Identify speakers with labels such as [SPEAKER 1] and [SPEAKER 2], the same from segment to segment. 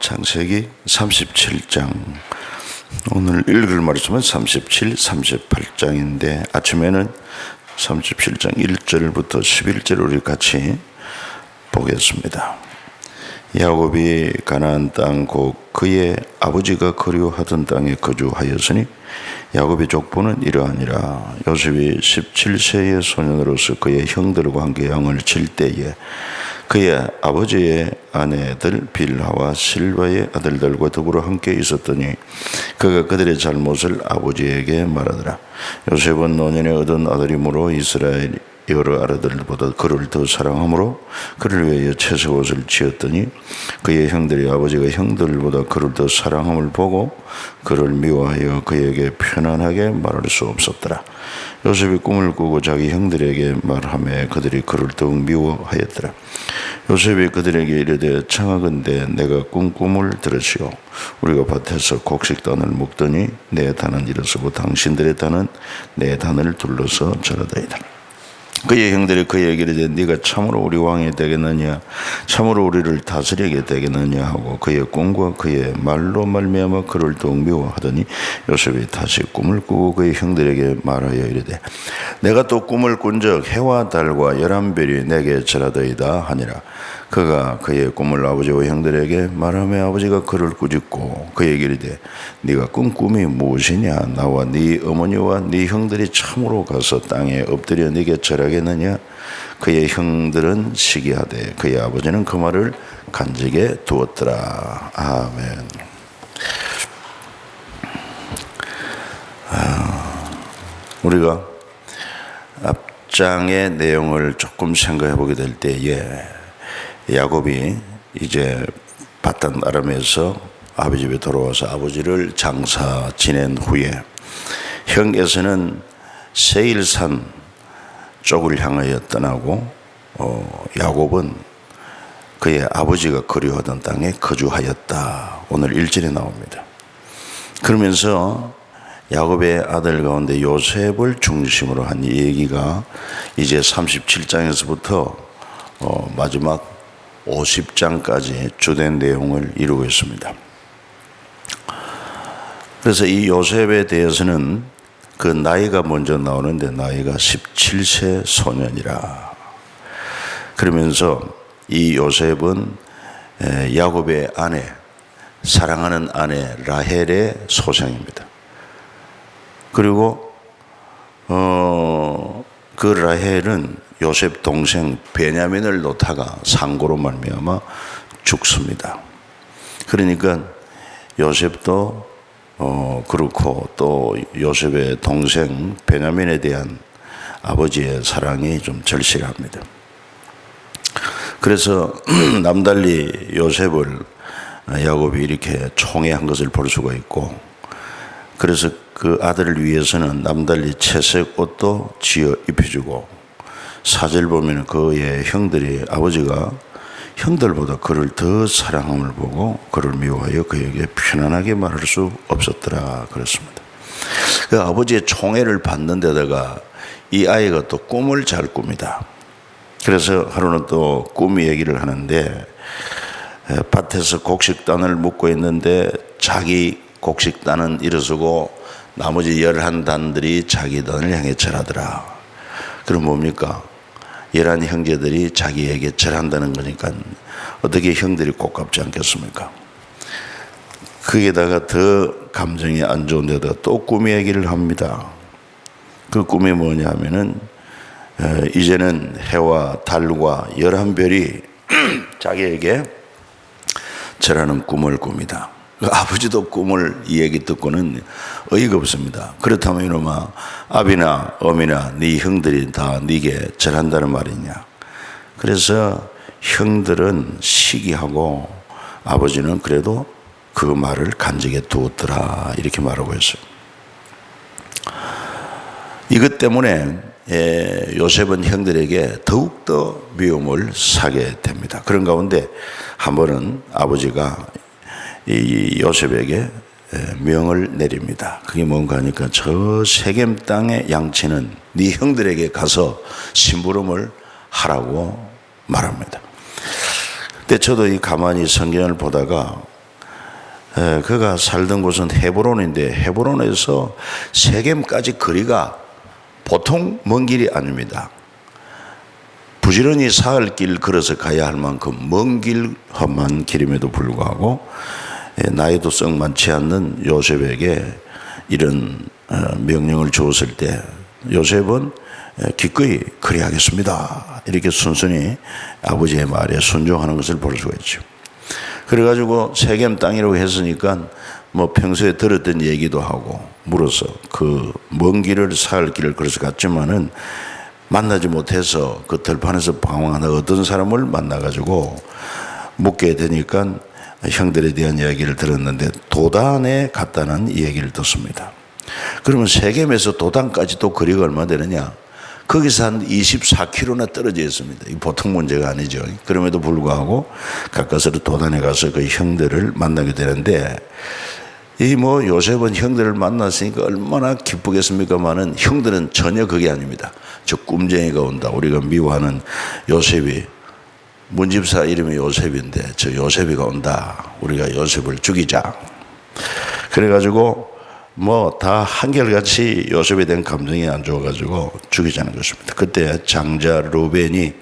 [SPEAKER 1] 창세기 37장 오늘 읽을 말씀은 37, 38장인데 아침에는 37장 1절부터 11절 우리 같이 보겠습니다. 야곱이 가나안 땅 곧 그의 아버지가 그리워하던 땅에 거주하였으니 야곱의 족보는 이러하니라. 요셉이 17세의 소년으로서 그의 형들과 함께 양을 칠 때에 그의 아버지의 아내들 빌하와 실바의 아들들과 더불어 함께 있었더니 그가 그들의 잘못을 아버지에게 말하더라. 요셉은 노년에 얻은 아들이므로 이스라엘 여러 아들들보다 그를 더 사랑하므로 그를 위하여 채색 옷을 지었더니 그의 형들이 아버지가 형들보다 그를 더 사랑함을 보고 그를 미워하여 그에게 편안하게 말할 수 없었더라. 요셉이 꿈을 꾸고 자기 형들에게 말하며 그들이 그를 더욱 미워하였더라. 요셉이 그들에게 이르되 청하건대 내가 꿈을 들으시오. 우리가 밭에서 곡식단을 묶더니 내 단은 일어서고 당신들의 단은 내 단을 둘러서 자라다이다. 그의 형들이 그에게 이르되 네가 참으로 우리 왕이 되겠느냐, 참으로 우리를 다스리게 되겠느냐 하고 그의 꿈과 그의 말로 말미암아 그를 더욱 미워하더니 요셉이 다시 꿈을 꾸고 그의 형들에게 말하여 이르되 내가 또 꿈을 꾼적 해와 달과 11별이 내게 절하더이다 하니라. 그가 그의 꿈을 아버지와 형들에게 말하며 아버지가 그를 꾸짖고 그에게 이르되 네가 꾼 꿈이 무엇이냐, 나와 네 어머니와 네 형들이 참으로 가서 땅에 엎드려 네게 절하겠느냐. 그의 형들은 시기하되 그의 아버지는 그 말을 간직에 두었더라. 아멘. 우리가 앞장의 내용을 조금 생각해 보게 될 때에 야곱이 이제 바단 아람에서 아버지 집에 돌아와서 아버지를 장사 지낸 후에 형 에서는 세일산 쪽을 향하여 떠나고 야곱은 그의 아버지가 그리워하던 땅에 거주하였다. 오늘 1절에 나옵니다. 그러면서 야곱의 아들 가운데 요셉을 중심으로 한 얘기가 이제 37장에서부터 마지막 50장까지 주된 내용을 이루고 있습니다. 그래서 이 요셉에 대해서는 그 나이가 먼저 나오는데 나이가 17세 소년이라. 그러면서 이 요셉은 야곱의 아내, 사랑하는 아내 라헬의 소생입니다. 그리고 그 라헬은 요셉 동생 베냐민을 놓다가 상고로 말미암아 죽습니다. 그러니까 요셉도 그렇고 또 요셉의 동생 베냐민에 대한 아버지의 사랑이 좀 절실합니다. 그래서 남달리 요셉을 야곱이 이렇게 총애한 것을 볼 수가 있고, 그래서 그 아들을 위해서는 남달리 채색 옷도 지어 입혀주고, 4절 보면 그의 형들이 아버지가 형들보다 그를 더 사랑함을 보고 그를 미워하여 그에게 편안하게 말할 수 없었더라 그랬습니다. 그 아버지의 총애를 받는 데다가 이 아이가 또 꿈을 잘 꿉니다. 그래서 하루는 또 꿈 얘기를 하는데 밭에서 곡식단을 묶고 있는데 자기 곡식단은 일어서고 나머지 11단들이 자기 단을 향해 절하더라. 그럼 뭡니까? 11 형제들이 자기에게 절한다는 거니까 어떻게 형들이 고깝지 않겠습니까? 거기에다가 더 감정이 안 좋은 데다가 또 꿈 얘기를 합니다. 그 꿈이 뭐냐 하면은 이제는 해와 달과 11별이 자기에게 절하는 꿈을 꿉니다. 아버지도 꿈을 이 얘기 듣고는 어이가 없습니다. 그렇다면 이놈아, 아비나 어미나 네 형들이 다 네게 절한다는 말이냐. 그래서 형들은 시기하고 아버지는 그래도 그 말을 간직에 두었더라 이렇게 말하고 있어요. 이것 때문에 요셉은 형들에게 더욱더 미움을 사게 됩니다. 그런 가운데 한 번은 아버지가 이 요셉에게 명을 내립니다. 그게 뭔가 하니까 저 세겜 땅의 양치는 네 형들에게 가서 심부름을 하라고 말합니다. 근데 저도 이 가만히 성경을 보다가 그가 살던 곳은 헤브론인데 헤브론에서 세겜까지 거리가 보통 먼 길이 아닙니다. 부지런히 사흘길 걸어서 가야 할 만큼 먼 길 험한 길임에도 불구하고 나이도 썩 많지 않는 요셉에게 이런 명령을 주었을 때 요셉은 기꺼이 그리하겠습니다 이렇게 순순히 아버지의 말에 순종하는 것을 볼 수가 있죠. 그래가지고 세겜 땅이라고 했으니까 뭐 평소에 들었던 얘기도 하고 물어서 그 먼 길을 사흘길을 걸어서 갔지만은 만나지 못해서 그 들판에서 방황하다 어떤 사람을 만나가지고 묻게 되니까 형들에 대한 이야기를 들었는데 도단에 갔다는 얘기를 듣습니다. 그러면 세겜에서 도단까지 또 거리가 얼마 되느냐? 거기서 한 24km나 떨어져 있습니다. 이 보통 문제가 아니죠. 그럼에도 불구하고 가까스로 도단에 가서 그 형들을 만나게 되는데 이 뭐 요셉은 형들을 만났으니까 얼마나 기쁘겠습니까마는 형들은 전혀 그게 아닙니다. 저 꿈쟁이가 온다. 우리가 미워하는 요셉이 문집사 이름이 요셉인데 저 요셉이가 온다. 우리가 요셉을 죽이자. 그래가지고 뭐 다 한결같이 요셉에 대한 감정이 안 좋아가지고 죽이자는 것입니다. 그때 장자 루벤이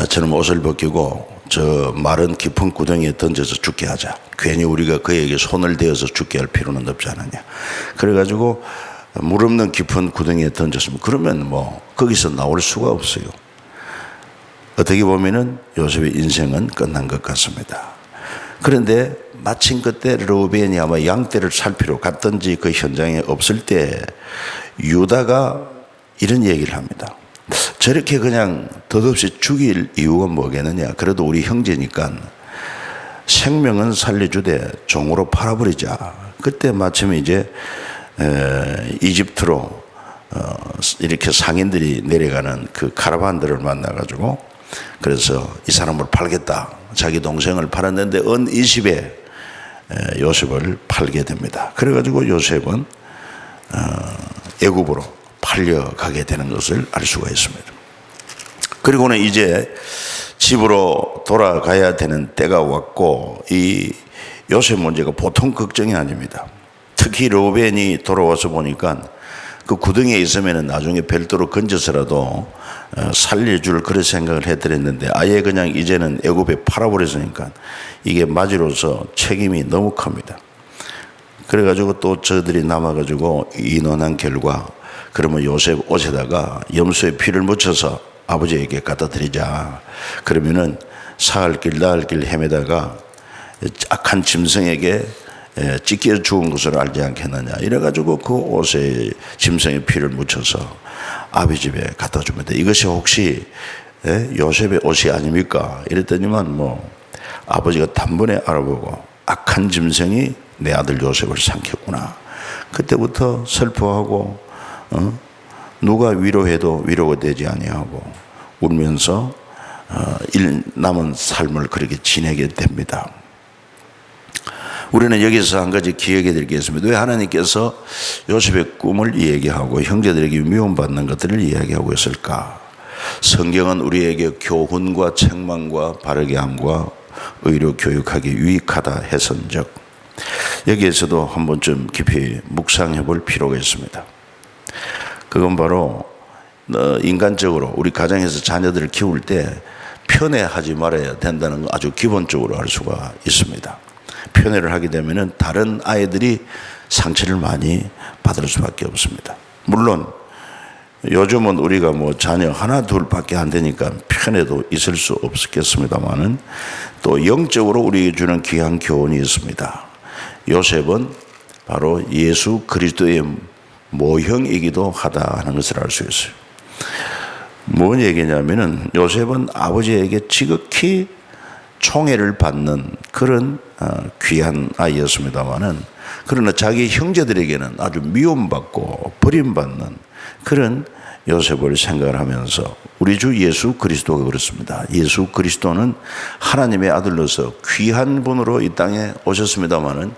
[SPEAKER 1] 저는 옷을 벗기고 저 마른 깊은 구덩이에 던져서 죽게 하자. 괜히 우리가 그에게 손을 대어서 죽게 할 필요는 없지 않느냐. 그래가지고 물 없는 깊은 구덩이에 던졌습니다. 그러면 뭐 거기서 나올 수가 없어요. 어떻게 보면은 요셉의 인생은 끝난 것 같습니다. 그런데 마침 그때 르우벤이 아마 양떼를 살피러 갔던지 그 현장에 없을 때 유다가 이런 얘기를 합니다. 저렇게 그냥 덧없이 죽일 이유가 뭐겠느냐. 그래도 우리 형제니까 생명은 살려주되 종으로 팔아버리자. 그때 마침 이제 이집트로 이렇게 상인들이 내려가는 그 카라반들을 만나가지고 그래서 이 사람을 팔겠다. 자기 동생을 팔았는데 은 20에 요셉을 팔게 됩니다. 그래가지고 요셉은 애굽으로 팔려가게 되는 것을 알 수가 있습니다. 그리고는 이제 집으로 돌아가야 되는 때가 왔고 이 요셉 문제가 보통 걱정이 아닙니다. 특히 르우벤이 돌아와서 보니까 그 구덩이에 있으면 나중에 별도로 건져서라도 살려줄 그런 생각을 해드렸는데 아예 그냥 이제는 애굽에 팔아버렸으니까 이게 맞이로서 책임이 너무 큽니다. 그래가지고 또 저들이 남아가지고 의논한 결과 그러면 요셉 옷에다가 염소의 피를 묻혀서 아버지에게 갖다 드리자. 그러면은 사흘길 나흘길 헤매다가 악한 짐승에게 찢겨 죽은 것을 알지 않겠느냐. 이래가지고 그 옷에 짐승의 피를 묻혀서 아비 집에 갖다 줍니다. 이것이 혹시 요셉의 옷이 아닙니까? 이랬더니만 뭐 아버지가 단번에 알아보고 악한 짐승이 내 아들 요셉을 삼켰구나. 그때부터 슬퍼하고 누가 위로해도 위로가 되지 아니하고 울면서 남은 삶을 그렇게 지내게 됩니다. 우리는 여기서 한 가지 기억해 드리겠습니다. 왜 하나님께서 요셉의 꿈을 이야기하고 형제들에게 미움받는 것들을 이야기하고 있을까? 성경은 우리에게 교훈과 책망과 바르게 함과 의로 교육하기 유익하다 했은즉 여기에서도 한 번쯤 깊이 묵상해 볼 필요가 있습니다. 그건 바로 인간적으로 우리 가정에서 자녀들을 키울 때 편애하지 말아야 된다는 거 아주 기본적으로 알 수가 있습니다. 편애를 하게 되면 다른 아이들이 상처를 많이 받을 수밖에 없습니다. 물론 요즘은 우리가 뭐 자녀 하나 둘밖에 안 되니까 편애도 있을 수 없겠습니다만은 또 영적으로 우리에게 주는 귀한 교훈이 있습니다. 요셉은 바로 예수 그리스도의 모형이기도 하다는 것을 알 수 있어요. 뭔 얘기냐면은 요셉은 아버지에게 지극히 총애를 받는 그런 귀한 아이였습니다만은 그러나 자기 형제들에게는 아주 미움받고 버림받는 그런 요셉을 생각을 하면서 우리 주 예수 그리스도가 그렇습니다. 예수 그리스도는 하나님의 아들로서 귀한 분으로 이 땅에 오셨습니다마는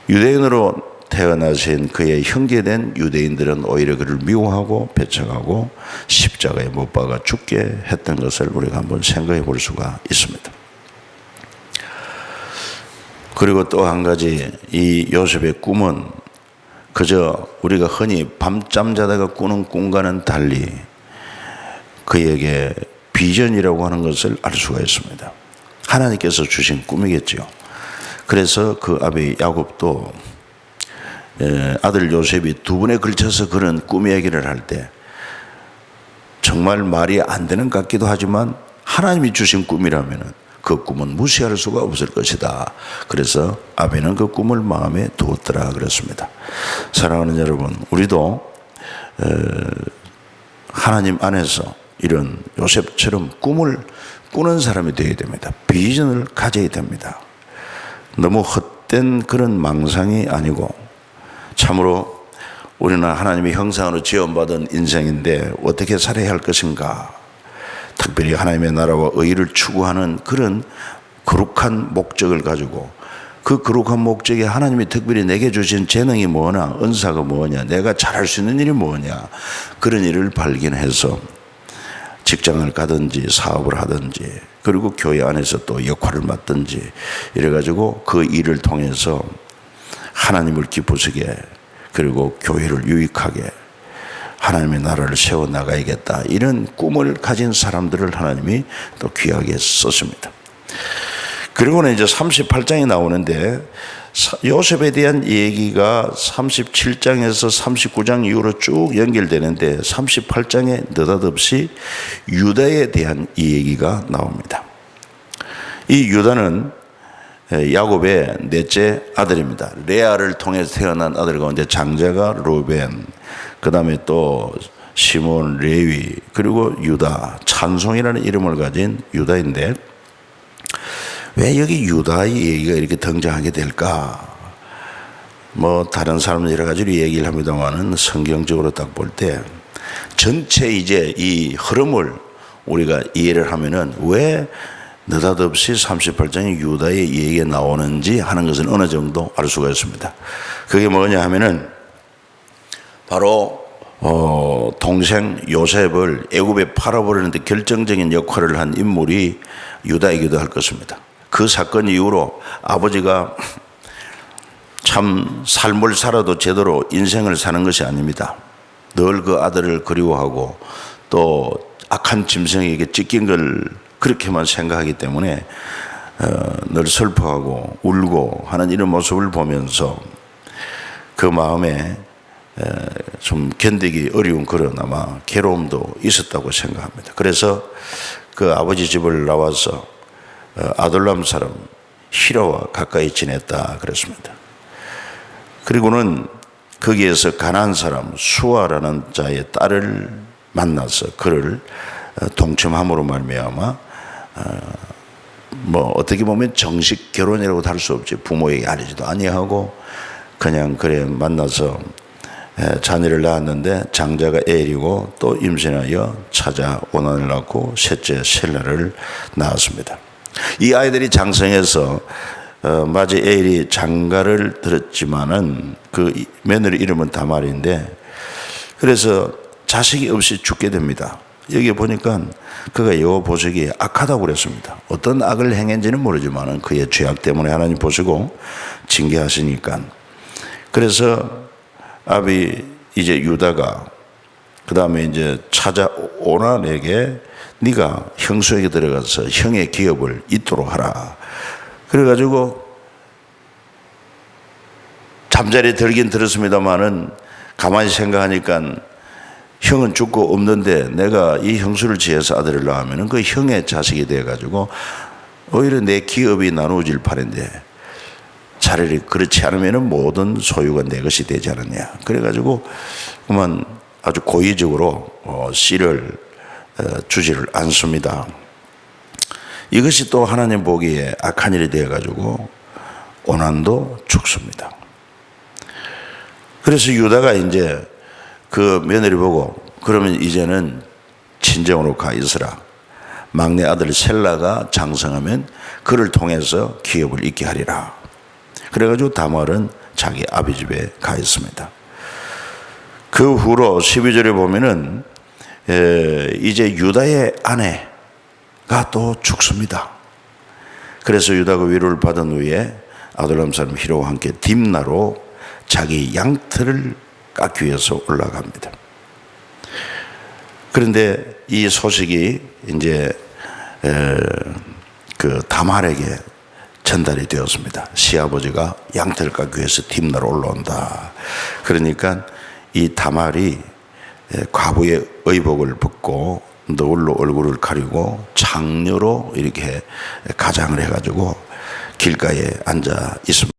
[SPEAKER 1] 유대인으로 태어나신 그의 형제된 유대인들은 오히려 그를 미워하고 배척하고 십자가에 못 박아 죽게 했던 것을 우리가 한번 생각해 볼 수가 있습니다. 그리고 또 한 가지, 이 요셉의 꿈은 그저 우리가 흔히 밤잠 자다가 꾸는 꿈과는 달리 그에게 비전이라고 하는 것을 알 수가 있습니다. 하나님께서 주신 꿈이겠죠. 그래서 그 아비 야곱도 아들 요셉이 두 번에 걸쳐서 그런 꿈 얘기를 할 때 정말 말이 안 되는 것 같기도 하지만 하나님이 주신 꿈이라면 그 꿈은 무시할 수가 없을 것이다. 그래서 아비는 그 꿈을 마음에 두었더라 그랬습니다. 사랑하는 여러분, 우리도 하나님 안에서 이런 요셉처럼 꿈을 꾸는 사람이 되어야 됩니다. 비전을 가져야 됩니다. 너무 헛된 그런 망상이 아니고 참으로 우리는 하나님의 형상으로 지원받은 인생인데 어떻게 살아야 할 것인가, 특별히 하나님의 나라와 의를 추구하는 그런 거룩한 목적을 가지고 그 거룩한 목적에 하나님이 특별히 내게 주신 재능이 뭐냐, 은사가 뭐냐, 내가 잘할 수 있는 일이 뭐냐, 그런 일을 발견해서 직장을 가든지 사업을 하든지 그리고 교회 안에서 또 역할을 맡든지 이래가지고 그 일을 통해서 하나님을 기쁘시게 그리고 교회를 유익하게 하나님의 나라를 세워나가야겠다, 이런 꿈을 가진 사람들을 하나님이 또 귀하게 썼습니다. 그리고는 이제 38장이 나오는데 요셉에 대한 얘기가 37장에서 39장 이후로 쭉 연결되는데 38장에 느닷없이 유다에 대한 이 얘기가 나옵니다. 이 유다는 야곱의 넷째 아들입니다. 레아를 통해서 태어난 아들 가운데 장자가 루벤, 그 다음에 또 시몬, 레위, 그리고 유다, 찬송이라는 이름을 가진 유다인데 왜 여기 유다의 얘기가 이렇게 등장하게 될까? 뭐 다른 사람들 여러 가지로 얘기를 합니다만은 성경적으로 딱 볼 때 전체 이제 이 흐름을 우리가 이해를 하면은 왜 느닷없이 38장에 유다의 얘기가 나오는지 하는 것은 어느 정도 알 수가 있습니다. 그게 뭐냐 하면은 바로 동생 요셉을 애굽에 팔아버리는데 결정적인 역할을 한 인물이 유다이기도 할 것입니다. 그 사건 이후로 아버지가 참 삶을 살아도 제대로 인생을 사는 것이 아닙니다. 늘 그 아들을 그리워하고 또 악한 짐승에게 찢긴 걸 그렇게만 생각하기 때문에 늘 슬퍼하고 울고 하는 이런 모습을 보면서 그 마음에 좀 견디기 어려운 그런 아마 괴로움도 있었다고 생각합니다. 그래서 그 아버지 집을 나와서 아둘람 사람 히라와 가까이 지냈다 그랬습니다. 그리고는 거기에서 가나안 사람 수아라는 자의 딸을 만나서 그를 동침함으로 말미암아 뭐 어떻게 보면 정식 결혼이라고도 할 수 없지, 부모에게 알리지도 아니하고 그냥 그래 만나서 자녀를 낳았는데 장자가 에일이고 또 임신하여 차자 오난을 낳고 셋째 셀라를 낳았습니다. 이 아이들이 장성해서 마지 에일이 장가를 들었지만은 그 며느리 이름은 다말인데 그래서 자식이 없이 죽게 됩니다. 여기 보니까 그가 여호와 보시기에 악하다고 그랬습니다. 어떤 악을 행했는지는 모르지만은 그의 죄악 때문에 하나님 보시고 징계하시니까. 그래서 아비 이제 유다가 그 다음에 이제 차자 오난에게 네가 형수에게 들어가서 형의 기업을 잇도록 하라. 그래가지고 잠자리에 들긴 들었습니다만은 가만히 생각하니까 형은 죽고 없는데 내가 이 형수를 지어서 아들을 낳으면 그 형의 자식이 돼가지고 오히려 내 기업이 나누어질 판인데 차라리 그렇지 않으면 모든 소유가 내 것이 되지 않느냐. 그래가지고 그만 아주 고의적으로 씨를 주지를 않습니다. 이것이 또 하나님 보기에 악한 일이 되어가지고 오난도 죽습니다. 그래서 유다가 이제 그 며느리 보고 그러면 이제는 친정으로 가 있으라. 막내 아들 셀라가 장성하면 그를 통해서 기업을 잇게 하리라. 그래가지고 다말은 자기 아비 집에 가 있습니다. 그 후로 12절에 보면은 이제 유다의 아내가 또 죽습니다. 그래서 유다가 위로를 받은 후에 아둘람 사람 히라와 함께 딥나로 자기 양털을 깎기 위해서 올라갑니다. 그런데 이 소식이 이제 그 다말에게 전달이 되었습니다. 시아버지가 양털을 깎기 위해서 딥나로 올라온다. 그러니까 이 다말이 과부의 의복을 벗고 너울로 얼굴을 가리고 창녀로 이렇게 가장을 해가지고 길가에 앉아 있습니다.